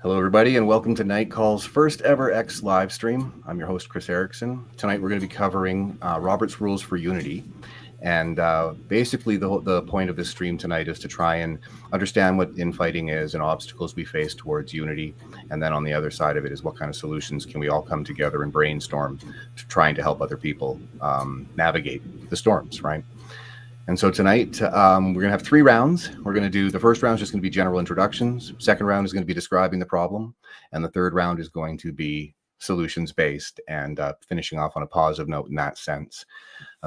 Hello, everybody, and welcome to Nightcall's first ever X live stream. I'm your host, Chris Erickson. Tonight, we're going to be covering Robert's Rules for Unity. And basically, the point of this stream tonight is to try and understand what infighting is and obstacles we face towards unity. And then on the other side of it is what kind of solutions can we all come together and brainstorm to trying to help other people navigate the storms, right? And so tonight, we're going to have 3 rounds. We're going to do, the first round is just going to be general introductions. Second round is going to be describing the problem. And the third round is going to be solutions-based and finishing off on a positive note in that sense.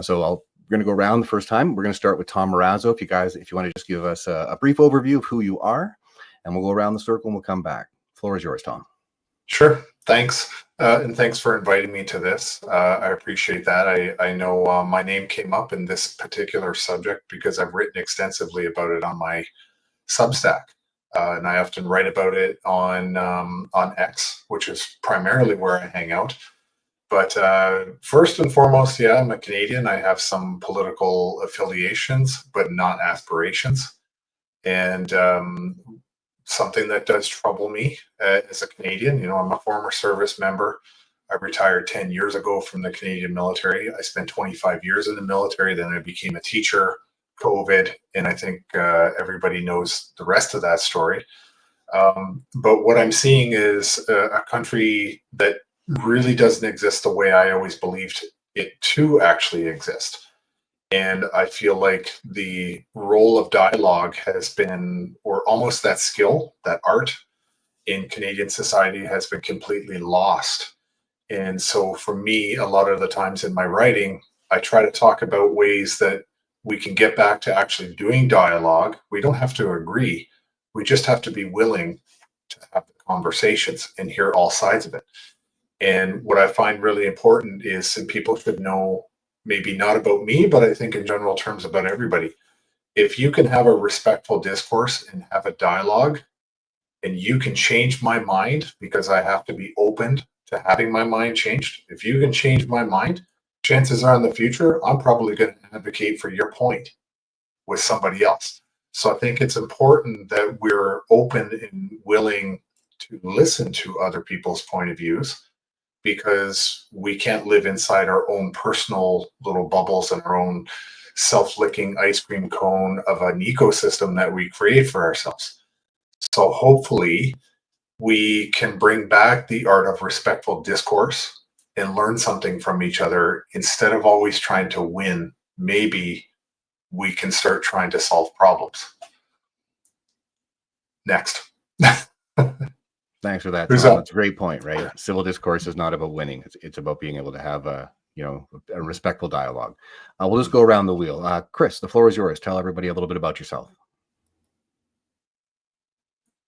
So we're going to go around the first time. We're going to start with Tom Marazzo. If you want to just give us a brief overview of who you are, and we'll go around the circle and we'll come back. The floor is yours, Tom. Sure. Thanks. And thanks for inviting me to this. I appreciate that. I know my name came up in this particular subject because I've written extensively about it on my Substack. And I often write about it on X, which is primarily where I hang out. But first and foremost, yeah, I'm a Canadian. I have some political affiliations, but not aspirations. And something that does trouble me as a Canadian. I'm a former service member. I retired 10 years ago from the Canadian military. I spent 25 years in the military. Then I became a teacher, COVID, and I think everybody knows the rest of that story. But what I'm seeing is a country that really doesn't exist the way I always believed it to actually exist. And I feel like the role of dialogue has been, or almost that skill, that art in Canadian society has been completely lost. And so for me, a lot of the times in my writing, I try to talk about ways that we can get back to actually doing dialogue. We don't have to agree. We just have to be willing to have the conversations and hear all sides of it. And what I find really important is, and people should know, maybe not about me, but I think in general terms about everybody. If you can have a respectful discourse and have a dialogue, and you can change my mind because I have to be open to having my mind changed. If you can change my mind, chances are in the future, I'm probably going to advocate for your point with somebody else. So I think it's important that we're open and willing to listen to other people's point of views, because we can't live inside our own personal little bubbles and our own self-licking ice cream cone of an ecosystem that we create for ourselves. So hopefully we can bring back the art of respectful discourse and learn something from each other instead of always trying to win. Maybe we can start trying to solve problems. Next. Thanks for that, Tom. That's a great point, right? Civil discourse is not about winning. It's about being able to have a respectful dialogue. We'll just go around the wheel. Chris, the floor is yours. Tell everybody a little bit about yourself.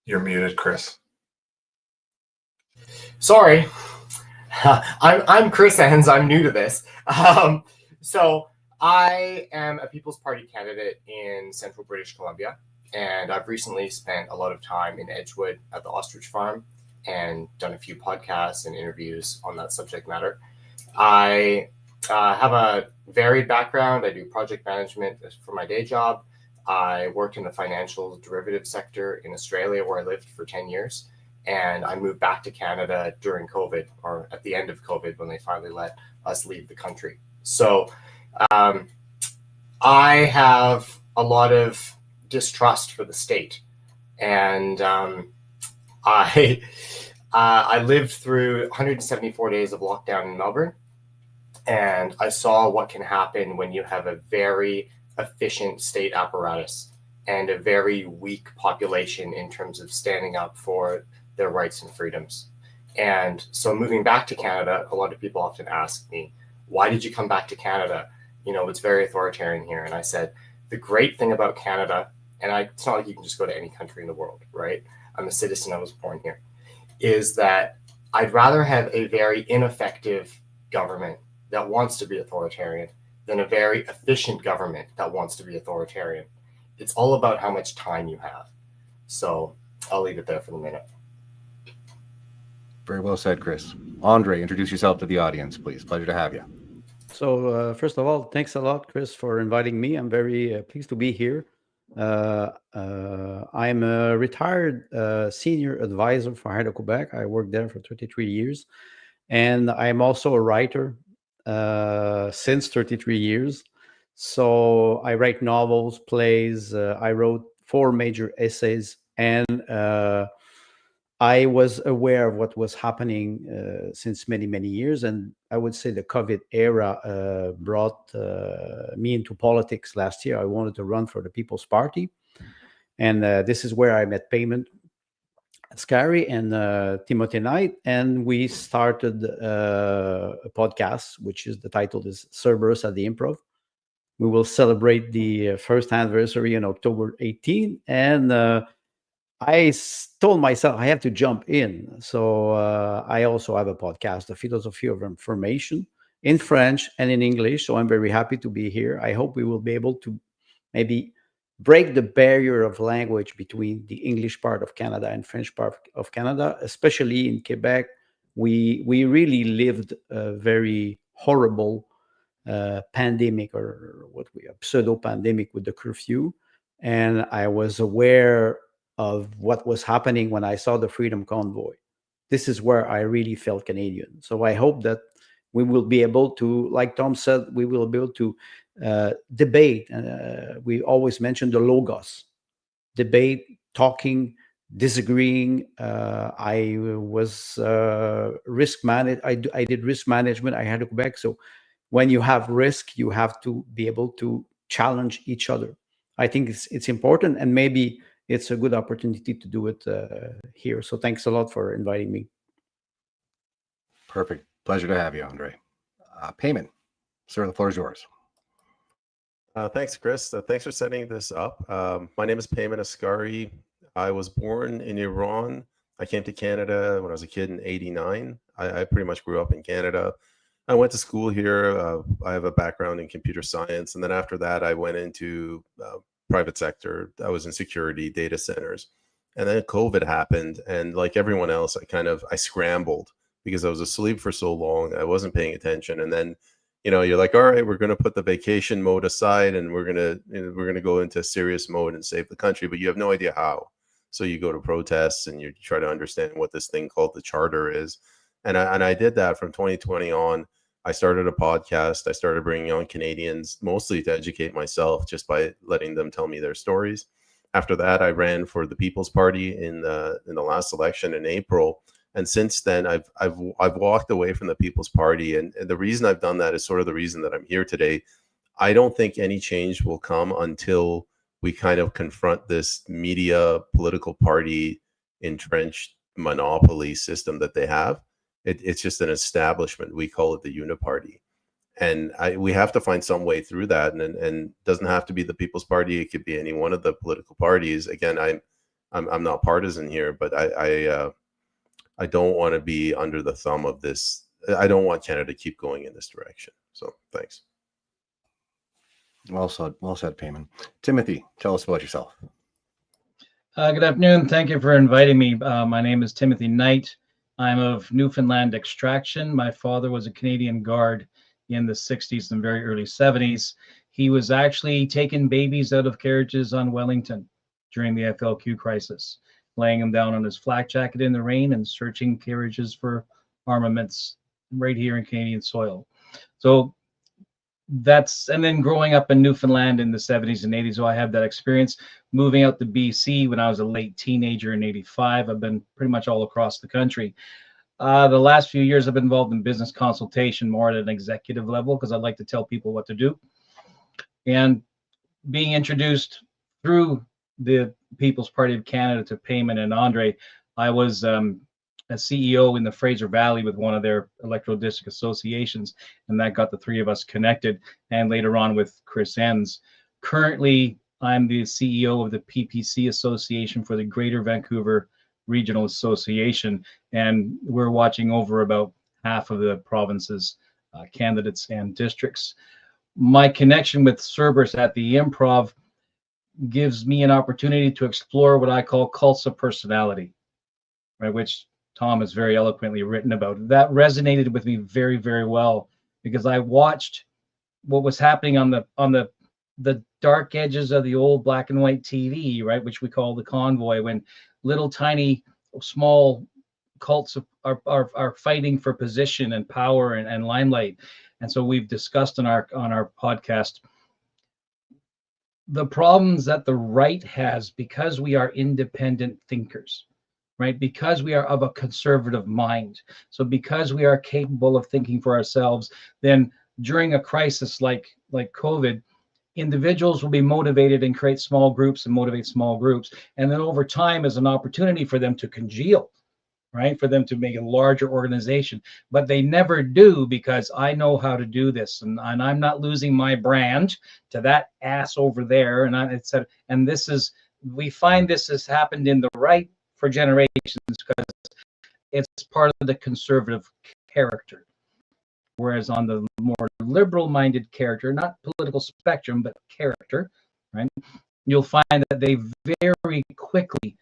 You're muted, Chris. Sorry. I'm Chris Enns. I'm new to this. So I am a People's Party candidate in central British Columbia. And I've recently spent a lot of time in Edgewood at the ostrich farm and done a few podcasts and interviews on that subject matter. I have a varied background. I do project management for my day job. I worked in the financial derivative sector in Australia, where I lived for 10 years. And I moved back to Canada during COVID, or at the end of COVID, when they finally let us leave the country. So I have a lot of distrust for the state, and I lived through 174 days of lockdown in Melbourne, and I saw what can happen when you have a very efficient state apparatus and a very weak population in terms of standing up for their rights and freedoms. And so moving back to Canada, a lot of people often ask me, why did you come back to Canada? It's very authoritarian here. And I said, the great thing about Canada, and it's not like you can just go to any country in the world, right? I'm a citizen, I was born here, is that I'd rather have a very ineffective government that wants to be authoritarian than a very efficient government that wants to be authoritarian. It's all about how much time you have. So I'll leave it there for the minute. Very well said, Chris. Andre, introduce yourself to the audience, please. Pleasure to have you. So first of all, thanks a lot, Chris, for inviting me. I'm very pleased to be here. I'm a retired senior advisor for Hydro-Quebec. I worked there for 33 years. And I'm also a writer since 33 years. So I write novels, plays. I wrote 4 major essays, and I was aware of what was happening since many, many years. And I would say the COVID era brought me into politics last year. I wanted to run for the People's Party. And this is where I met Payment Scary and Timothy Knight, and we started a podcast, which is the title is Cerberus at the Improv. We will celebrate the first anniversary on October 18, and told myself I have to jump in. So I also have a podcast, The Philosophy of Information, in French and in English. So I'm very happy to be here. I hope we will be able to maybe break the barrier of language between the English part of Canada and French part of Canada, especially in Quebec. We really lived a very horrible pandemic, or what we a pseudo pandemic with the curfew, and I was aware of what was happening when I saw the Freedom Convoy. This is where I really felt Canadian. So I hope that we will be able to, like Tom said, we will be able to debate. We always mention the logos, debate, talking, disagreeing. I was risk managed. I did risk management. I had to go back. So when you have risk, you have to be able to challenge each other. I think it's important, and maybe it's a good opportunity to do it here. So thanks a lot for inviting me. Perfect. Pleasure to have you, Andre. Payment. Sir, the floor is yours. Thanks, Chris. Thanks for setting this up. My name is Payment Asghari. I was born in Iran. I came to Canada when I was a kid in '89. I pretty much grew up in Canada. I went to school here. I have a background in computer science. And then after that, I went into private sector. I was in security, data centers. And then COVID happened. And like everyone else, I scrambled because I was asleep for so long. I wasn't paying attention. And then, you're like, all right, we're going to put the vacation mode aside, and we're going to go into serious mode and save the country. But you have no idea how. So you go to protests and you try to understand what this thing called the charter is. And I did that from 2020 on. I started a podcast. I started bringing on Canadians, mostly to educate myself, just by letting them tell me their stories. After that, I ran for the People's Party in the last election in April. And since then, I've walked away from the People's Party. And the reason I've done that is sort of the reason that I'm here today. I don't think any change will come until we kind of confront this media political party entrenched monopoly system that they have. It's just an establishment. We call it the uniparty. And we have to find some way through that. And it doesn't have to be the People's Party. It could be any one of the political parties. Again, I'm not partisan here, but I don't want to be under the thumb of this. I don't want Canada to keep going in this direction. So thanks. Well said, Payment. Timothy, tell us about yourself. Good afternoon. Thank you for inviting me. My name is Timothy Knight. I'm of Newfoundland extraction. My father was a Canadian Guard in the 60s and very early 70s. He was actually taking babies out of carriages on Wellington during the FLQ crisis, laying them down on his flak jacket in the rain and searching carriages for armaments right here in Canadian soil. So and then growing up in Newfoundland in the 70s and 80s, so I have that experience. Moving out to BC when I was a late teenager in '85, I've been pretty much all across the country. The last few years I've been involved in business consultation more at an executive level because I like to tell people what to do. And being introduced through the People's Party of Canada to Payment and Andre, I was a CEO in the Fraser Valley with one of their electoral district associations, and that got the three of us connected, and later on with Chris Enns. Currently, I'm the CEO of the PPC Association for the Greater Vancouver Regional Association, and we're watching over about half of the province's candidates and districts. My connection with Cerberus at the Improv gives me an opportunity to explore what I call cults of personality, right, which Tom has very eloquently written about. That resonated with me very, very well because I watched what was happening on the the dark edges of the old black and white TV, right, which we call the convoy, when little tiny small cults are fighting for position and power and limelight. And so we've discussed on our podcast the problems that the right has because we are independent thinkers, right? Because we are of a conservative mind. So because we are capable of thinking for ourselves, then during a crisis like COVID, individuals will be motivated and create small groups and motivate small groups. And then over time is an opportunity for them to congeal, right? For them to make a larger organization. But they never do, because I know how to do this. And I'm not losing my brand to that ass over there. And this is, we find this has happened in the right for generations because it's part of the conservative character. Whereas on the more liberal-minded character, not political spectrum, but character, right? You'll find that they very quickly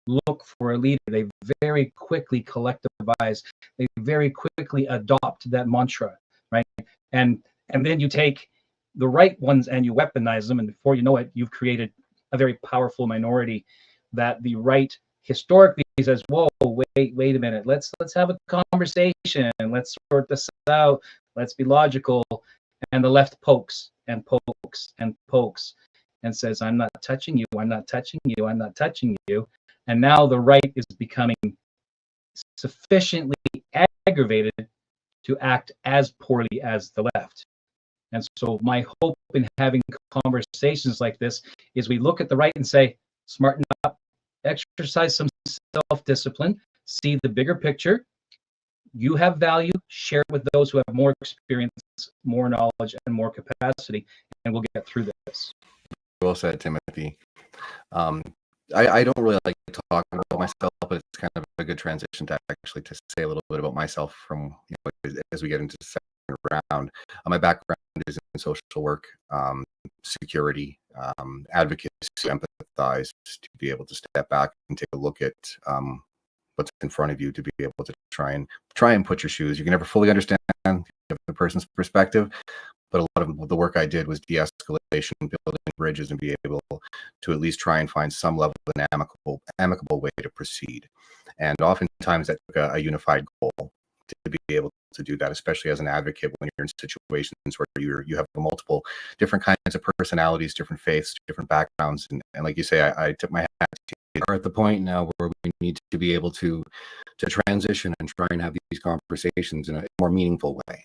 look for a leader. They very quickly collectivize. They very quickly adopt that mantra, right? And then you take the right ones and you weaponize them, and before you know it, you've created a very powerful minority that the right historically says, whoa, wait a minute, let's have a conversation, let's sort this out, let's be logical. And the left pokes and pokes and pokes and says, I'm not touching you, I'm not touching you, I'm not touching you. And now the right is becoming sufficiently aggravated to act as poorly as the left. And so my hope in having conversations like this is we look at the right and say, smarten up, exercise some self-discipline, see the bigger picture. You have value, share it with those who have more experience, more knowledge, and more capacity, and we'll get through this. Well said, Timothy. I don't really like talking about myself, but it's kind of a good transition to actually to say a little bit about myself from, as we get into the second round. My background is in social work, security, advocacy, empathize, to be able to step back and take a look at what's in front of you, to be able to try and put your shoes. You can never fully understand the person's perspective, but a lot of the work I did was de-escalation, building bridges, and be able to at least try and find some level of an amicable way to proceed. And oftentimes that took a unified goal to be able to do that, especially as an advocate when you're in situations where you have multiple different kinds of personalities, different faiths, different backgrounds. And like you say, I tip my hat to you. We're at the point now where we need to be able to transition and try and have these conversations in a more meaningful way.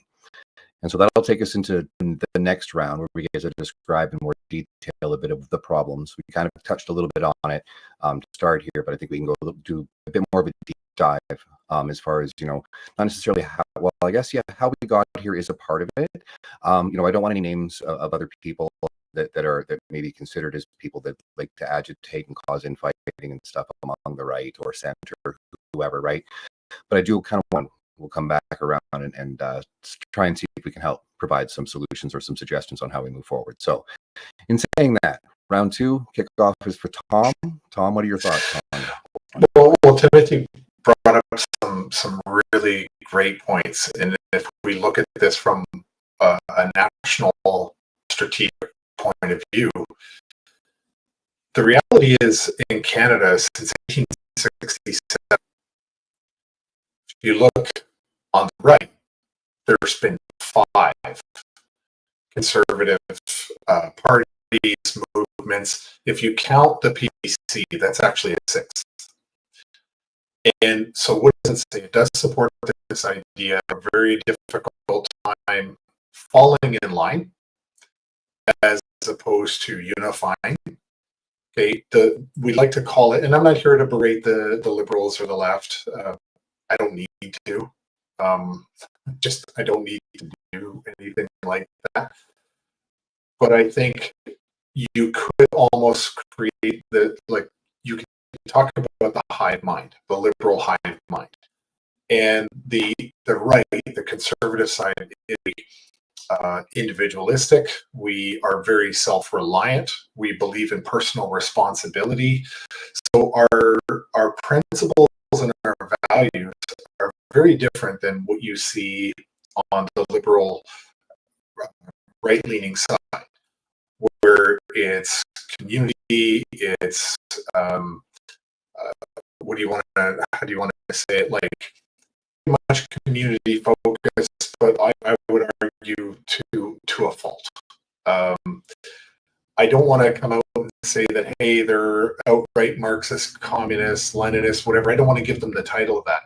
And so that'll take us into the next round, where we get to describe in more detail a bit of the problems. We kind of touched a little bit on it to start here, but I think we can go do a bit more of a deep dive as far as, not necessarily how, well, I guess, yeah, how we got here is a part of it. I don't want any names of other people that may be considered as people that like to agitate and cause infighting and stuff among the right or center, whoever, right? But I do kind of want, we'll come back around and try and see if we can help provide some solutions or some suggestions on how we move forward. So in saying that, round two, kickoff is for Tom. Tom, what are your thoughts, Tom? Well, Timothy brought up some really great points. And if we look at this from a national strategic point of view, the reality is in Canada since 1867, if you look on the right, there's been 5 conservative parties, movements. If you count the PC, that's actually a 6th. And so what does it say? It does support this idea of a very difficult time falling in line as opposed to unifying. Okay, we like to call it, and I'm not here to berate the liberals or the left. I don't need to. I don't need to do anything like that. But I think you could almost create you can talk about the hive mind, the liberal hive mind. And the right, the conservative side is individualistic. We are very self-reliant. We believe in personal responsibility. So our principles and our values are very different than what you see on the liberal right-leaning side. where it's community, it's what do you want to, how do you want to say it, like pretty much community focused, but I would argue to a fault. I don't want to come out and say that, hey, they're outright Marxist, communist, Leninist, whatever. I don't want to give them the title of that.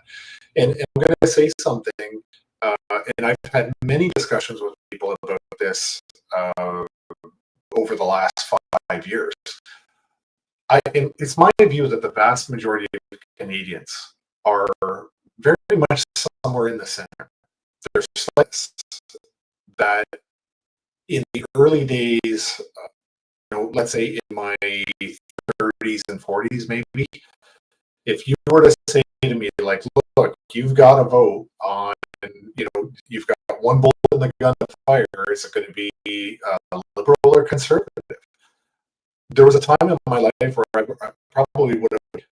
And I'm going to say something, and I've had many discussions with people about this over the last 5 years. It's my view that the vast majority of Canadians are very much somewhere in the center. There's slights that in the early days, let's say in my 30s and 40s, maybe, if you were to say to me, like, look, you've got to vote on, you've got one bullet in the gun to fire, is it going to be liberal or conservative? There was a time in my life where I probably would have,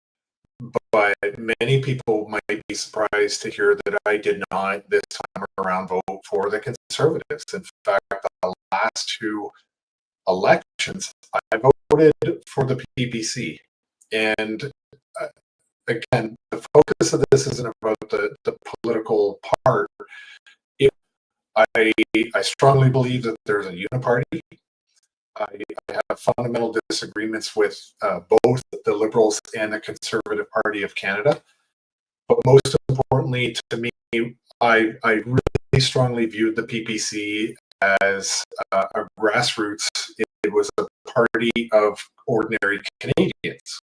but many people might be surprised to hear that I did not this time around vote for the Conservatives. In fact, the last two elections, I voted for the PPC. And again, the focus of this isn't about the political part. I strongly believe that there's a uniparty. I have fundamental disagreements with both the Liberals and the Conservative Party of Canada. But most importantly, to me, I really strongly viewed the PPC as a grassroots. It was a party of ordinary Canadians.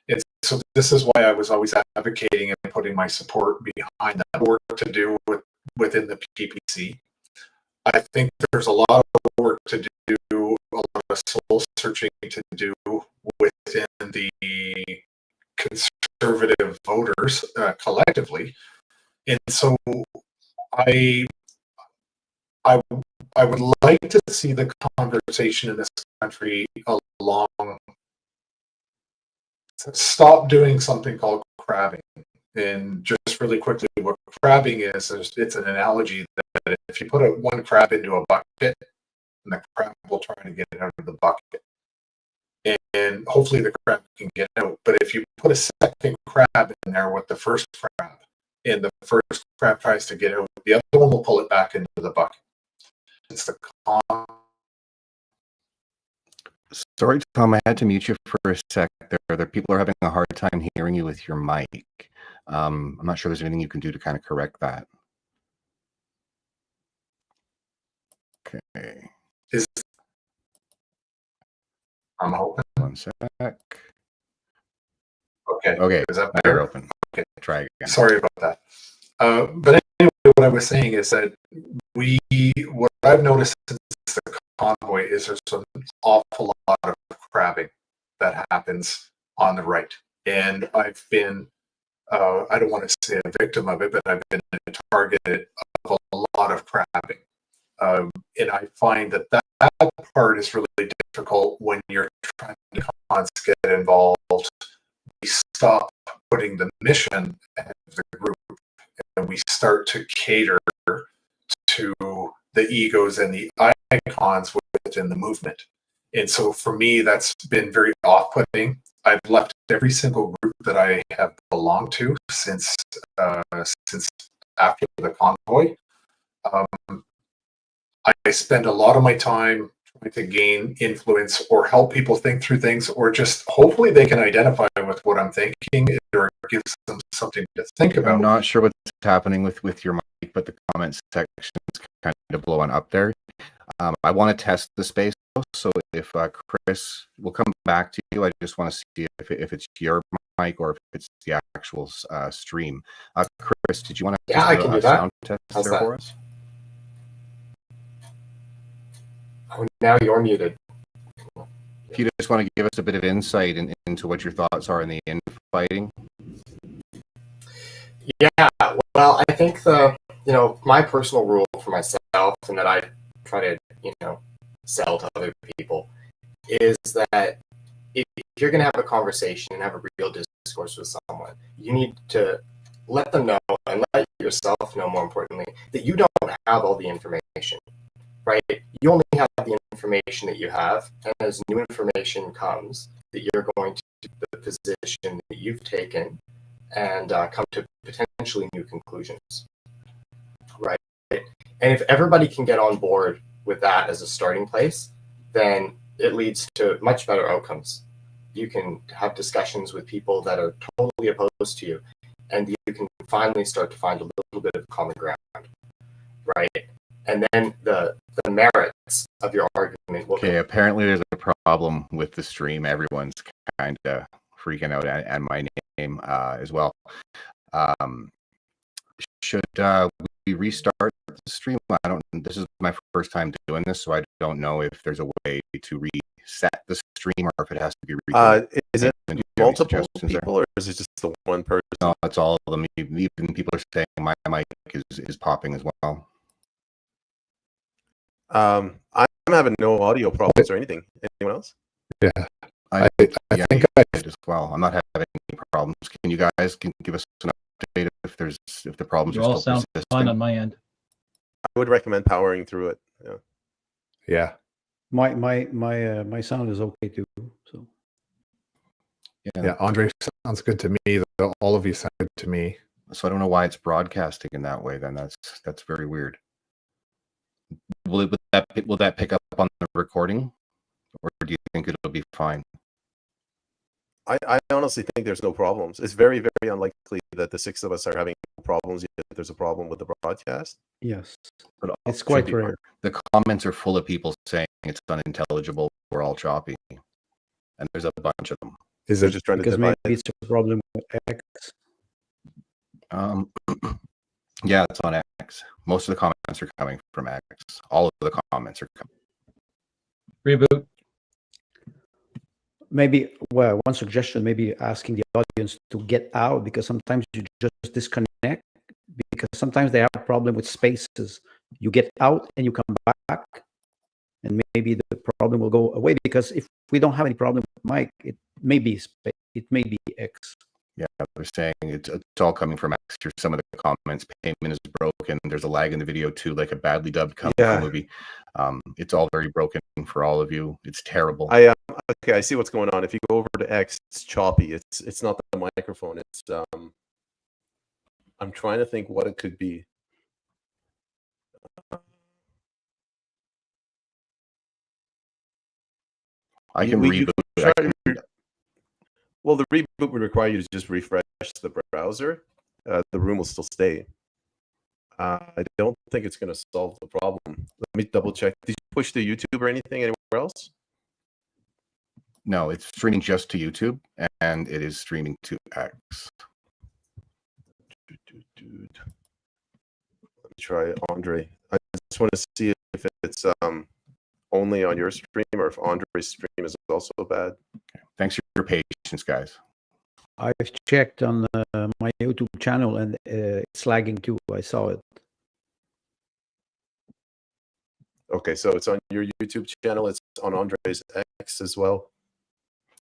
And so this is why I was always advocating and putting my support behind that work to do within the PPC. I think there's a lot of work to do, a lot of soul searching to do within the conservative voters collectively. And so I would like to see the conversation in this country along, stop doing something called crabbing. And just really quickly, what crabbing is it's an analogy that if you put one crab into a bucket, and the crab will try to get out of the bucket. And hopefully the crab can get out. But if you put a second crab in there with the first crab, and the first crab tries to get out, the other one will pull it back into the bucket. It's the Sorry, Tom, I had to mute you for a sec there. People are having a hard time hearing you with your mic. I'm not sure there's anything you can do to kind of correct that. Okay. I'm hoping. One sec. Okay. Is that better? You're open. Okay. Try again. Sorry about that. But anyway, what I was saying is that what I've noticed since the convoy is there's an awful lot of crabbing that happens on the right. And I've been, I don't want to say a victim of it, but I've been a target of a lot of crabbing. And I find that part is really difficult when you're trying to get involved. We stop putting the mission ahead of the group, and we start to cater to the egos and the icons within the movement. And so for me, that's been very off-putting. I've left every single group that I have belonged to since after the convoy. I spend a lot of my time trying to gain influence or help people think through things, or just hopefully they can identify with what I'm thinking, or it gives them something to think about. I'm not sure what's happening with your mic, but the comment section is kind of blowing up there. I want to test the space, so if Chris will come back to you, I just want to see if it's your mic or if it's the actual stream. Chris, did you want to I can do that. Sound test there for us? Oh, now you're muted. If you just want to give us a bit of insight into what your thoughts are in the infighting. Yeah, well, I think my personal rule for myself, and that I try to, sell to other people, is that if you're going to have a conversation and have a real discourse with someone, you need to let them know, and let yourself know, more importantly, that you don't have all the information. right? You only have the information that you have, and as new information comes, that you're going to the position that you've taken and come to potentially new conclusions, right? And if everybody can get on board with that as a starting place, then it leads to much better outcomes. You can have discussions with people that are totally opposed to you, and you can finally start to find a little bit of common ground, right? And then the merits of your argument will. Okay, apparently there's a problem with the stream. Everyone's kind of freaking out, and my name as well. Should we restart the stream? I don't. This is my first time doing this, so I don't know if there's a way to reset the stream or if it has to be. Is it multiple people or is it just the one person? No, it's all of them. Even people are saying my mic is popping as well. I'm having no audio problems or anything. Anyone else? Yeah, I think I did as well. I'm not having any problems. Can you guys give us an update if the problems You are all still sound persistent? fine on my end. I would recommend powering through it. Yeah. yeah. My sound is okay too. So Yeah, Andre sounds good to me. All of you sound good to me. So I don't know why it's broadcasting in that way. Then that's very weird. Will that pick up on the recording, or do you think it'll be fine? I honestly think there's no problems. It's very, very unlikely that the six of us are having problems yet. There's a problem with the broadcast. yes, But it's quite should be rare. The comments are full of people saying it's unintelligible. We're all choppy, and there's a bunch of them. Is They're it just trying to Because divide maybe it. it's a problem with X. Yeah, it's on X. Most of the comments are coming from X. All of the comments are coming. Reboot. Maybe, well, one suggestion, maybe asking the audience to get out, because sometimes you just disconnect, because sometimes they have a problem with spaces. You get out and you come back, and maybe the problem will go away, because if we don't have any problem with Mike, it may be X. Yeah, they're saying it's all coming from X. Here's some of the comments. Payment is broken. There's a lag in the video too, like a badly dubbed kung fu movie. It's all very broken for all of you. It's terrible. Okay, I see what's going on. If you go over to X, it's choppy. It's not the microphone. It's I'm trying to think what it could be. I can reboot. Well, the reboot would require you to just refresh the browser. The room will still stay. I don't think it's going to solve the problem. Let me double check. Did you push to YouTube or anything anywhere else? No, it's streaming just to YouTube, and it is streaming to X. Let me try Andre. I just want to see if it's only on your stream or if Andre's stream is also bad. Okay. Thanks for your patience, guys. I've checked on my YouTube channel, and it's lagging too. I saw it. Okay, so it's on your YouTube channel. It's on Andre's X as well.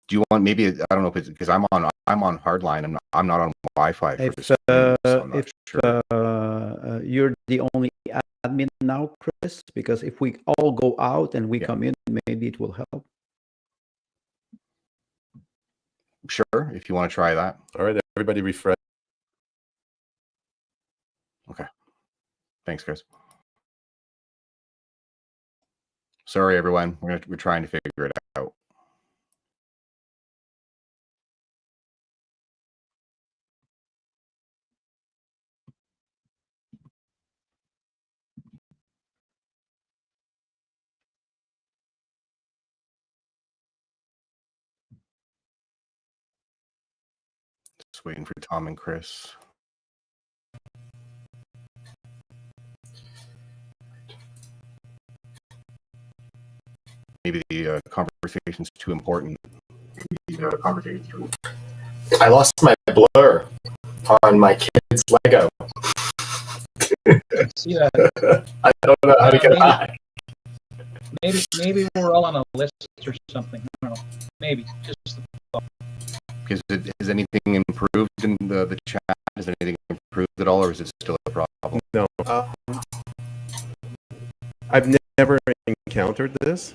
Do you want maybe I don't know if it's because I'm on hardline. I'm not on Wi-Fi. For If the stream, so I'm not sure. you're the only admin now, Chris, because if we all go out and we come in, maybe it will help. Sure, if you want to try that. All right, everybody refresh. Okay. Thanks, Chris. Sorry, everyone. We're trying to figure it out. Just waiting for Tom and Chris. Maybe the conversation's too important. I lost my blur on my kid's Lego. See that? I don't know how to get it back. Maybe we're all on a list or something. I don't know. Maybe just. Because has anything improved in the chat? Has anything improved at all, or is it still a problem? No. I've never encountered this.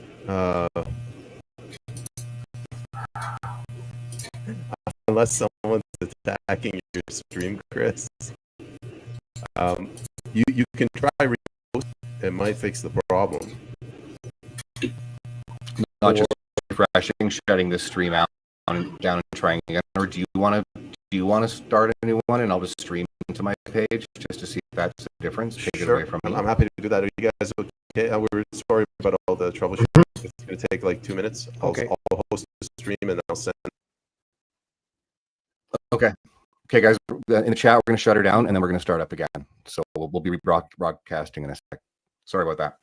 Unless someone's attacking your stream, Chris. You can try repost. It might fix the problem. Not just refreshing, shutting this stream out down and trying again, or do you want to start a new one and I'll just stream to my page just to see if that's the difference? Take it away from me. I'm happy to do that. Are you guys okay? We're sorry about all the troubleshooting. It's going to take like 2 minutes. Okay. I'll host the stream and I'll send. Okay, guys. In the chat, we're going to shut her down and then we're going to start up again. So we'll be broadcasting in a sec. Sorry about that.